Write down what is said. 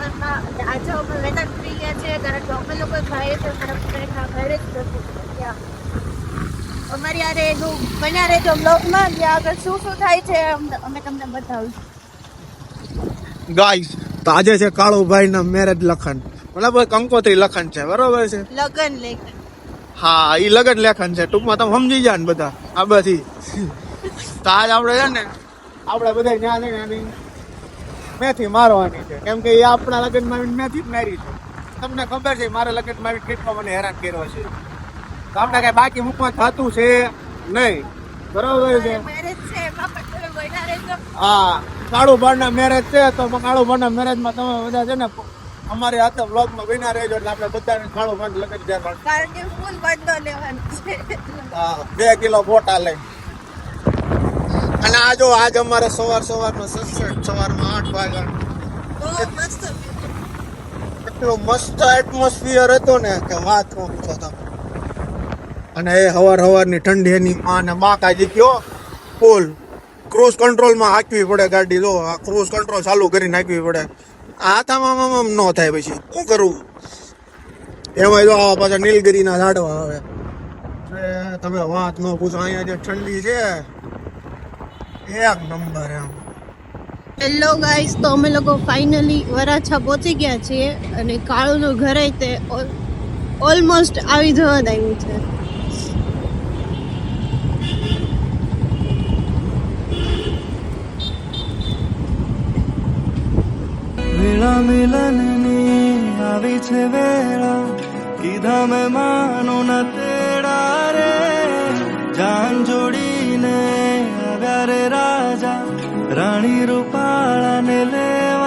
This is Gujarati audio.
સવારમાં આજે અમે વેતન ફ્રી ગયા છે કારણ કે અમે લોકો ભાઈએ છે મારા ફ્રેન્ડના ઘરે જ ત્યાં અમારી યારે એનું બન્યા રહેજો બ્લોગમાં ત્યાં આગળ શું શું થાય છે અમે તમને બતાવીશું. ગાઈસ તો આજે છે કાળુભાઈ ના મેરેજ લખન, બરાબર, કંકોત્રી લખન છે, બરોબર છે. લગન લેખ હા, ઈ લગન લેખન છે. ટૂંકમાં તમે સમજી જાય ને બધા આ બધી. તો આજ આપણે છે ને આપણે બધા ત્યાં જઈને મેથી મારવાની છે, કેમ કે એ આપણા લગ્નમાં મેથી જ મારી છે. તમને ખબર છે મારા લગ્નમાં કેટલો મને હેરાન કર્યો છે. તો આપણે કઈ બાકી મૂકવા થતું છે નહીં, બરોબર છે. મેરેજ છે એમાં પણ તમે બન્યા રહેજો. હા, કાળુભાઈના મેરેજ છે તો કાળુભાઈના મેરેજમાં તમે બધા છે ને અમારી હાથે વ્લોગમાં બન્યા રહેજો એટલે આપણે બધાને કાળુભાઈ લગ્ન જવાનું. કારણ કે ફૂલ બંધો લેવાનું છે. હા, 2 કિલો ફોટા લઈ. અને આ જો આજ અમારે સવારનો સનસેટ, સવારમાં 8 વાગ્યા બહુ મસ્ત એટલો મસ્ત એટમોસ્ફિયર હતો ને કે વાત ન પૂછો તમે. અને એ હવારની ઠંડી એની માં કાજી કયો ફૂલ ક્રૂઝ કંટ્રોલમાં હાંકવી પડે ગાડી. જો આ ક્રૂઝ કંટ્રોલ ચાલુ કરીને હાંકવી પડે. હાથામાં ન થાય પછી શું કરવું. એમાં જો આવા પાછા નીલગિરીના ઝાડવા આવે. તમે વાત ન પૂછો, અહીંયા જે ઠંડી છે એક નંબર એમ. હેલો ગાઈસ, તો અમે લોકો ફાઇનલી વરાછા પહોંચી ગયા છીએ અને કાળુનું ઘરે તે ઓલમોસ્ટ આવી જવા આવ્યું છે. વેળા મિલનની આવી છે વેળા, કીધા મેં માનું ન તેડા રે. જાન જોડીને આવ્યા રે રાજા, રાણી રૂપાળાને લેવા.